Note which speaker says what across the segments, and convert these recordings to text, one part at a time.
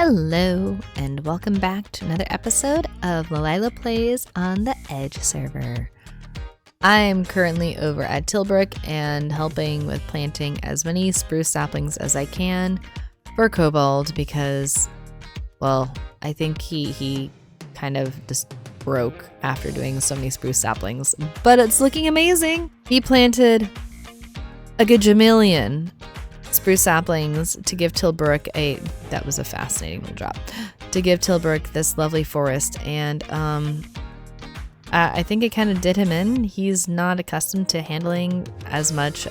Speaker 1: Hello, and welcome back to another episode of Lila Plays on the Edge server. I am currently over at Tilbrook and helping with planting as many spruce saplings as I can for Kobold because, well, I think he kind of just broke after doing so many spruce saplings, but it's looking amazing. He planted a gajillion spruce saplings to give Tilbrook that was a fascinating little drop, to give Tilbrook this lovely forest, and I think it kind of did him in. He's not accustomed to handling as much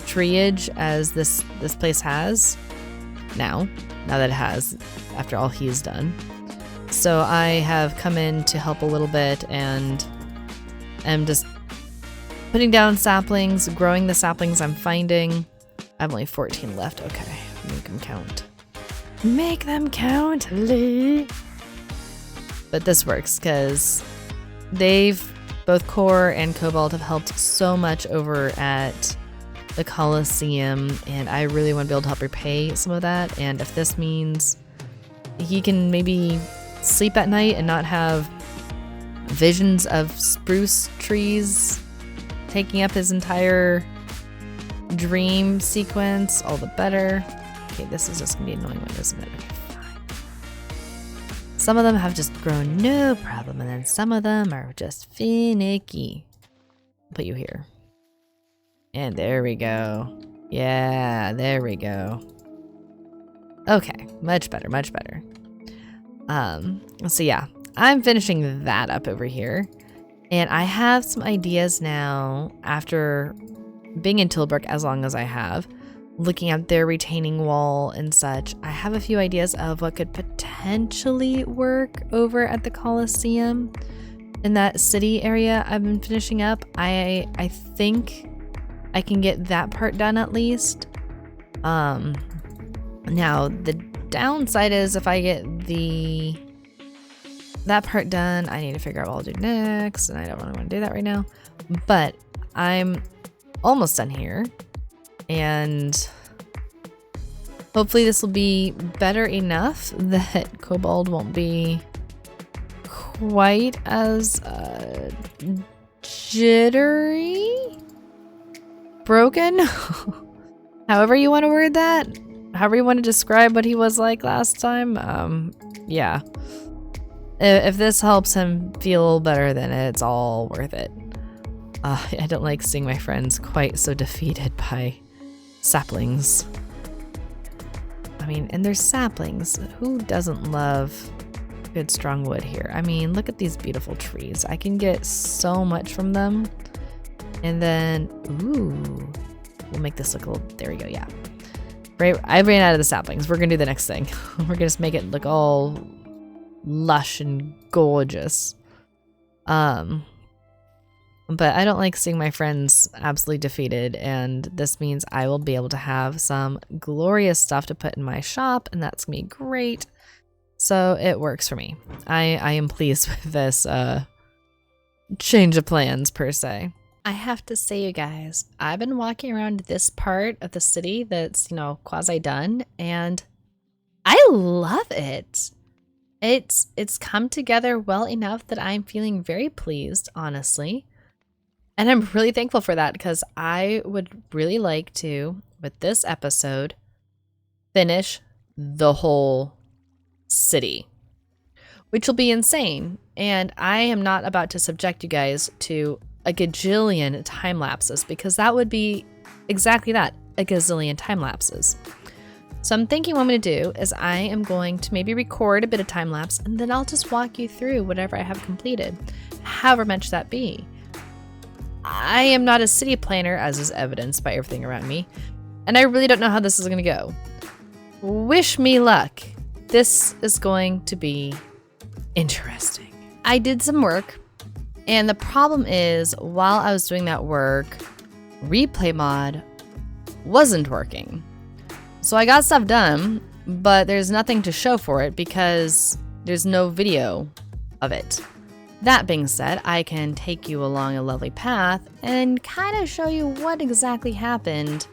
Speaker 1: treeage as this place has now that it has, after all he's done. So I have come in to help a little bit and am just putting down saplings, growing the saplings I'm finding. I have only 14 left. Okay, make them count. Make them count, Lee. But this works because both Core and Cobalt have helped so much over at the Coliseum, and I really want to be able to help repay some of that. And if this means he can maybe sleep at night and not have visions of spruce trees taking up his entire dream sequence, all the better. Okay, this is just gonna be an annoying one, isn't it? Okay, fine. Some of them have just grown no problem, and then some of them are just finicky. I'll put you here. And there we go. Yeah, there we go. Okay, much better, much better. So yeah, I'm finishing that up over here. And I have some ideas now after being in Tilbrook as long as I have, looking at their retaining wall and such. I have a few ideas of what could potentially work over at the Coliseum in that city area I've been finishing up. I think I can get that part done at least. Now the downside is if I get that part done, I need to figure out what I'll do next, and I don't really want to do that right now. But I'm almost done here, and hopefully this will be better enough that Kobold won't be quite as jittery, broken, however you want to word that, however you want to describe what he was like last time. Yeah, if this helps him feel better, then it's all worth it. I don't like seeing my friends quite so defeated by saplings. I mean, and they're saplings. Who doesn't love good strong wood here? I mean, look at these beautiful trees. I can get so much from them. And then, ooh, we'll make this look a little, there we go, yeah. Right, I ran out of the saplings. We're gonna do the next thing. We're gonna just make it look all lush and gorgeous. But I don't like seeing my friends absolutely defeated, and this means I will be able to have some glorious stuff to put in my shop, and that's gonna be great. So it works for me. I am pleased with this change of plans, per se. I have to say, you guys, I've been walking around this part of the city that's, quasi done, and I love it. It's come together well enough that I'm feeling very pleased, honestly. And I'm really thankful for that because I would really like to, with this episode, finish the whole city, which will be insane. And I am not about to subject you guys to a gajillion time lapses because that would be exactly that, a gazillion time lapses. So I'm thinking what I'm going to do is I am going to maybe record a bit of time lapse, and then I'll just walk you through whatever I have completed, however much that be. I am not a city planner, as is evidenced by everything around me, and I really don't know how this is going to go. Wish me luck. This is going to be interesting. I did some work, and the problem is, while I was doing that work, replay mod wasn't working. So I got stuff done, but there's nothing to show for it because there's no video of it. That being said, I can take you along a lovely path and kind of show you what exactly happened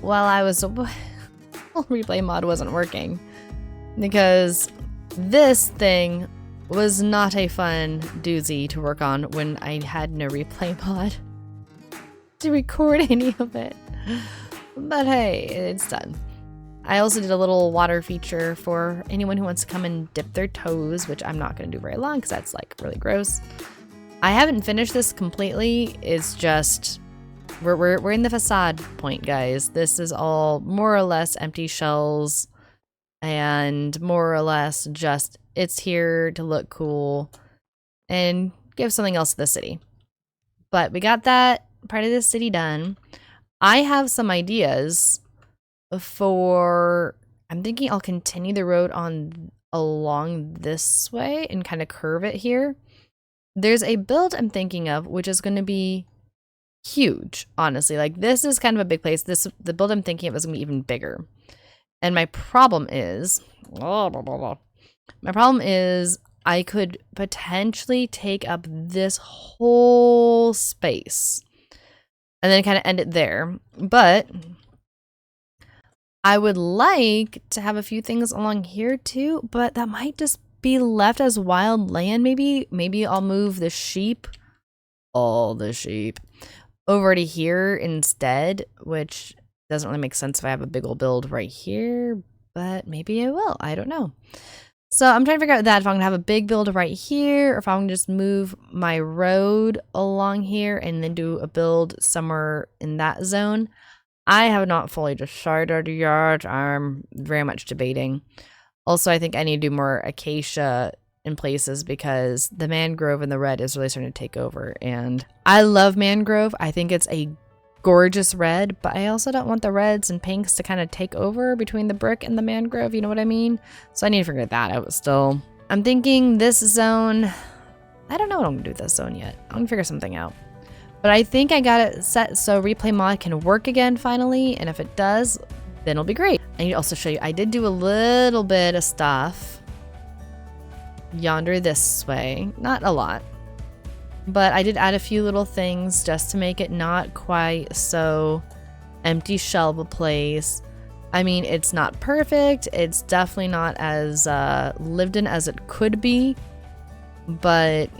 Speaker 1: while I was... replay mod wasn't working. because this thing was not a fun doozy to work on when I had no replay mod to record any of it. But hey, it's done. I also did a little water feature for anyone who wants to come and dip their toes, which I'm not going to do very long because that's like really gross. I haven't finished this completely. It's just we're in the facade point, guys. This is all more or less empty shells and more or less just it's here to look cool and give something else to the city. But we got that part of the city done. I have some ideas for, I'm thinking I'll continue the road on along this way and kind of curve it here. There's a build I'm thinking of, which is going to be huge, honestly. Like, this is kind of a big place. The build I'm thinking of is going to be even bigger. And my problem is, I could potentially take up this whole space and then kind of end it there. But I would like to have a few things along here too, but that might just be left as wild land. Maybe I'll move the sheep, all the sheep, over to here instead, which doesn't really make sense if I have a big old build right here, but maybe I will. I don't know. So I'm trying to figure out that if I'm gonna have a big build right here, or if I'm gonna just move my road along here and then do a build somewhere in that zone. I have not fully decided yet. I'm very much debating. Also, I think I need to do more acacia in places because the mangrove and the red is really starting to take over. And I love mangrove. I think it's a gorgeous red, but I also don't want the reds and pinks to kind of take over between the brick and the mangrove. You know what I mean? So I need to figure that out still. I'm thinking this zone. I don't know what I'm gonna do with this zone yet. I'm gonna figure something out. But I think I got it set so replay mod can work again finally, and if it does, then it'll be great. I need to also show you, I did do a little bit of stuff yonder this way. Not a lot, but I did add a few little things just to make it not quite so empty shell of a place. I mean, it's not perfect. It's definitely not as lived in as it could be, but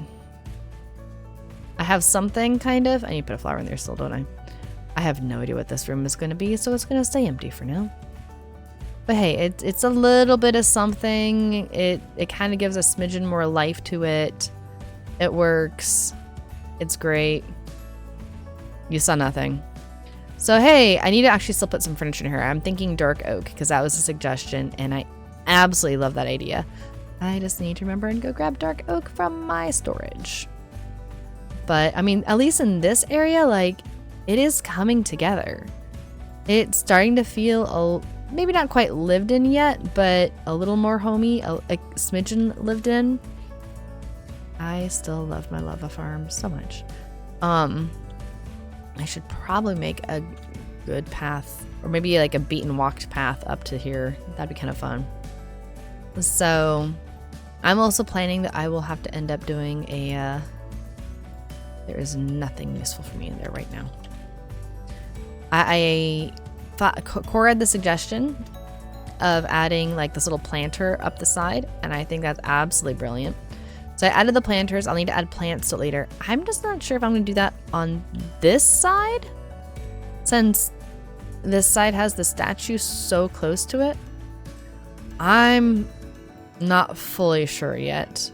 Speaker 1: I have something kind of. I need to put a flower in there still, don't I? I have no idea what this room is going to be, so it's going to stay empty for now. But hey, it's a little bit of something. It kind of gives a smidgen more life to it. It works. It's great. You saw nothing. So hey, I need to actually still put some furniture in here. I'm thinking dark oak because that was a suggestion, and I absolutely love that idea. I just need to remember and go grab dark oak from my storage. But I mean, at least in this area, like, it is coming together. It's starting to feel maybe not quite lived in yet, but a little more homey, a smidgen lived in. I still love my lava farm so much. I should probably make a good path, or maybe like a beaten walked path up to here. That'd be kind of fun. So I'm also planning that I will have to end up doing a there is nothing useful for me in there right now. I thought Cora had the suggestion of adding like this little planter up the side, and I think that's absolutely brilliant. So I added the planters. I'll need to add plants to it later. I'm just not sure if I'm going to do that on this side, since this side has the statue so close to it. I'm not fully sure yet,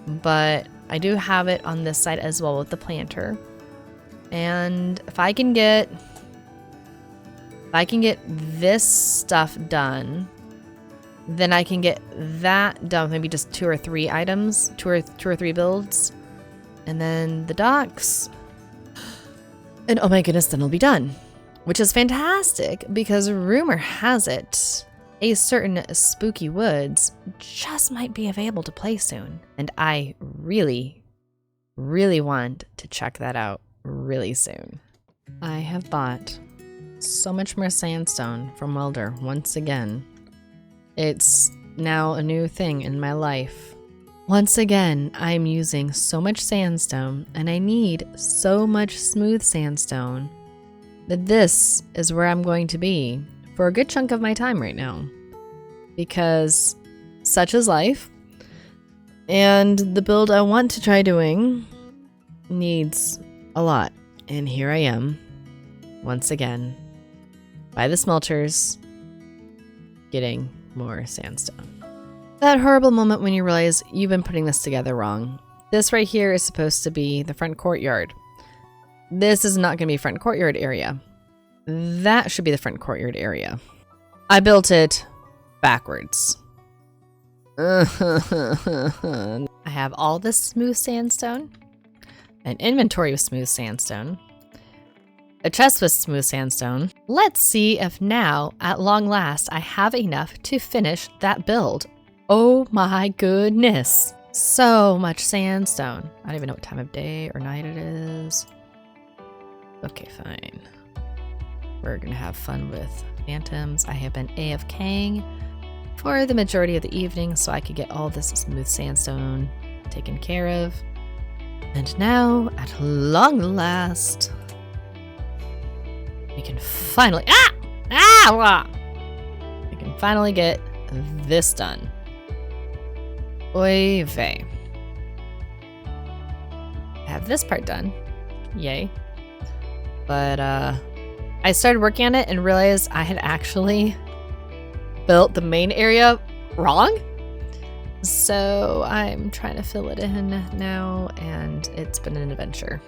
Speaker 1: but I do have it on this side as well with the planter. And if I can get this stuff done, then I can get that done with maybe just 2 or 3 items, two or three builds, and then the docks. And oh my goodness, then it'll be done, which is fantastic because rumor has it a certain spooky woods just might be available to play soon. And I really, really want to check that out really soon. I have bought so much more sandstone from Welder once again. It's now a new thing in my life. Once again, I'm using so much sandstone, and I need so much smooth sandstone that this is where I'm going to be for a good chunk of my time right now. because such is life. And the build I want to try doing needs a lot. And here I am, once again, by the smelters, getting more sandstone. That horrible moment when you realize you've been putting this together wrong. This right here is supposed to be the front courtyard. This is not going to be front courtyard area. That should be the front courtyard area. I built it backwards. I have all this smooth sandstone, an inventory of smooth sandstone, a chest with smooth sandstone. Let's see if now, at long last, I have enough to finish that build. Oh my goodness. So much sandstone. I don't even know what time of day or night it is. Okay, fine. We're gonna have fun with phantoms. I have been AFKing for the majority of the evening so I could get all this smooth sandstone taken care of. And now, at long last, we can finally, we can finally get this done. Oy vey. Have this part done. Yay. But I started working on it and realized I had actually built the main area wrong. So I'm trying to fill it in now, and it's been an adventure,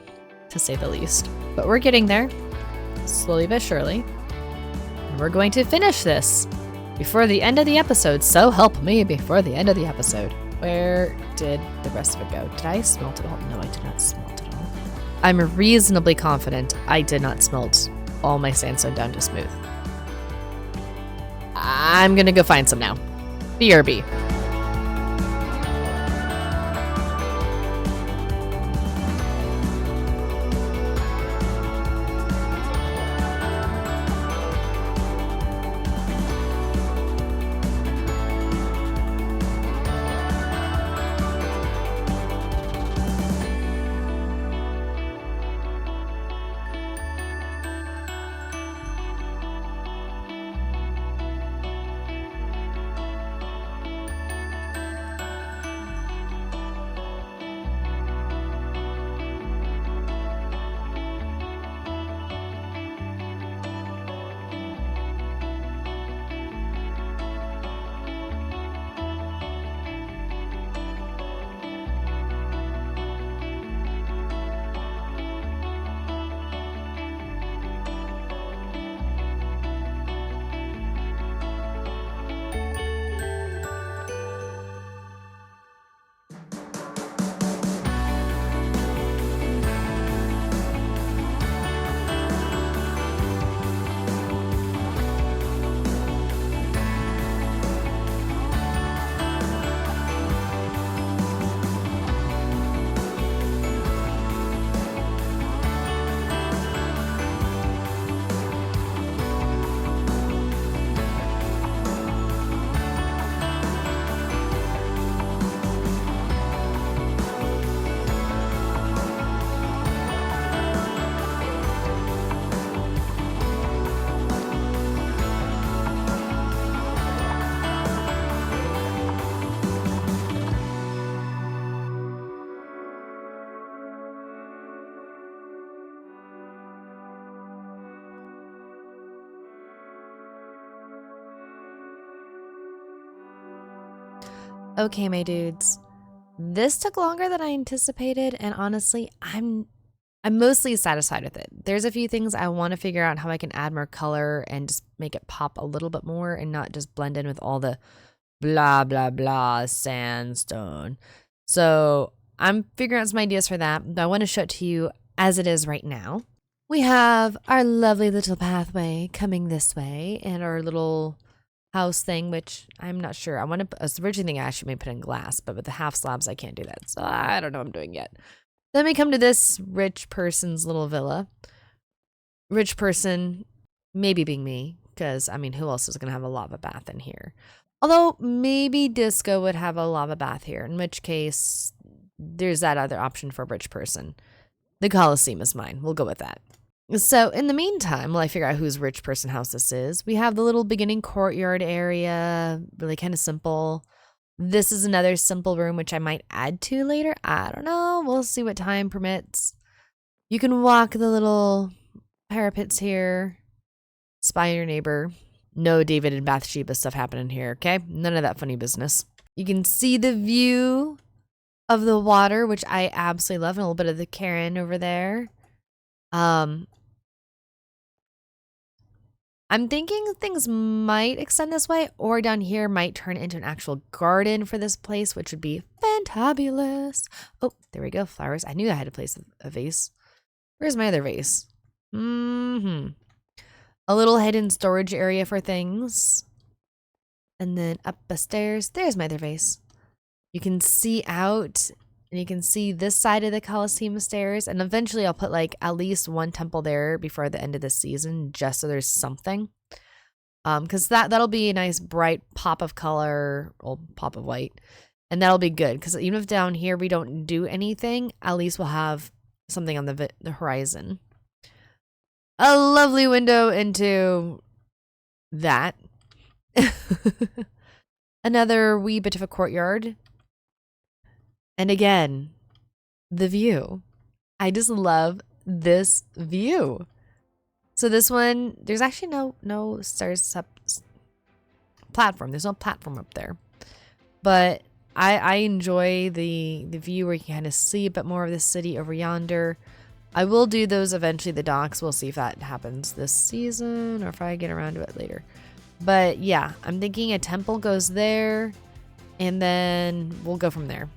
Speaker 1: to say the least. But we're getting there, slowly but surely. And we're going to finish this before the end of the episode, so help me before the end of the episode. Where did the rest of it go? Did I smelt it all? No, I did not smelt it all. I'm reasonably confident I did not smelt all my sandstone down to smooth. I'm gonna go find some now. BRB. Okay, my dudes. This took longer than I anticipated, and honestly, I'm mostly satisfied with it. There's a few things I want to figure out how I can add more color and just make it pop a little bit more and not just blend in with all the blah, blah, blah sandstone. So I'm figuring out some ideas for that, but I want to show it to you as it is right now. We have our lovely little pathway coming this way and our little house thing, which I'm not sure. I want to, I was originally thinking I actually may put in glass, but with the half slabs, I can't do that. So I don't know what I'm doing yet. Then we come to this rich person's little villa. Rich person, maybe being me, because I mean, who else is going to have a lava bath in here? Although maybe Disco would have a lava bath here, in which case there's that other option for a rich person. The Colosseum is mine. We'll go with that. So in the meantime, while I figure out whose rich person house this is, we have the little beginning courtyard area, really kind of simple. This is another simple room, which I might add to later. I don't know. We'll see what time permits. You can walk the little parapets here. Spy your neighbor. No David and Bathsheba stuff happening here, okay? None of that funny business. You can see the view of the water, which I absolutely love, and a little bit of the Karen over there. I'm thinking things might extend this way, or down here might turn into an actual garden for this place, which would be fantabulous. Oh, there we go, flowers. I knew I had to place a vase. Where's my other vase? A little hidden storage area for things. And then up the stairs, there's my other vase. You can see out, and you can see this side of the Colosseum stairs. And eventually I'll put like at least one temple there before the end of the season, just so there's something. Because that'll be a nice bright pop of color, or pop of white. And that'll be good, because even if down here we don't do anything, at least we'll have something on the horizon. A lovely window into that. Another wee bit of a courtyard. And again, the view. I just love this view. So this one, there's actually no stairs up platform. There's no platform up there. But I enjoy the view where you can kind of see a bit more of the city over yonder. I will do those eventually, the docks. We'll see if that happens this season or if I get around to it later. But yeah, I'm thinking a temple goes there, and then we'll go from there.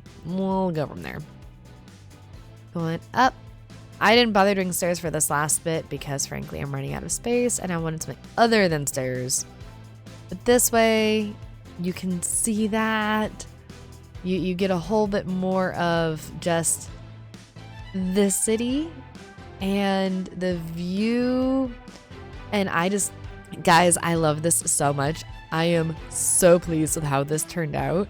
Speaker 1: Going up. I didn't bother doing stairs for this last bit because frankly I'm running out of space and I wanted something other than stairs. But this way you can see that. You get a whole bit more of just the city and the view. And guys, I love this so much. I am so pleased with how this turned out.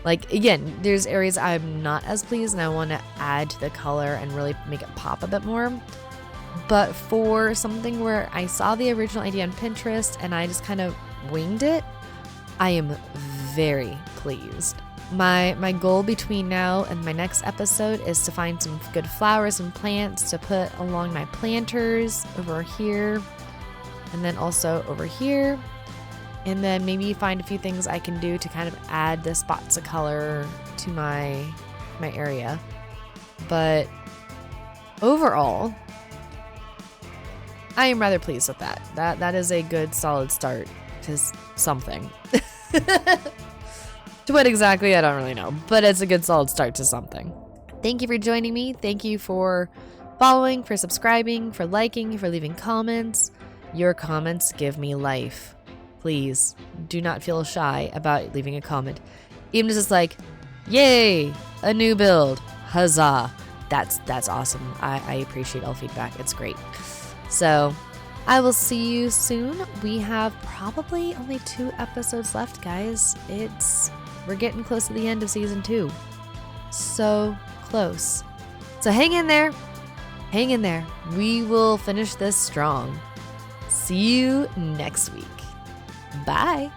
Speaker 1: Like, again, there's areas I'm not as pleased and I want to add to the color and really make it pop a bit more. But for something where I saw the original idea on Pinterest and I just kind of winged it, I am very pleased. My goal between now and my next episode is to find some good flowers and plants to put along my planters over here and then also over here. And then maybe find a few things I can do to kind of add the spots of color to my area. But overall, I am rather pleased with that. That is a good solid start to something. To what exactly, I don't really know. But it's a good solid start to something. Thank you for joining me. Thank you for following, for subscribing, for liking, for leaving comments. Your comments give me life. Please do not feel shy about leaving a comment. Even just like, yay, a new build, huzzah. That's awesome. I appreciate all feedback. It's great. So I will see you soon. We have probably only 2 episodes left, guys. We're getting close to the end of season 2. So close. So hang in there. Hang in there. We will finish this strong. See you next week. Bye.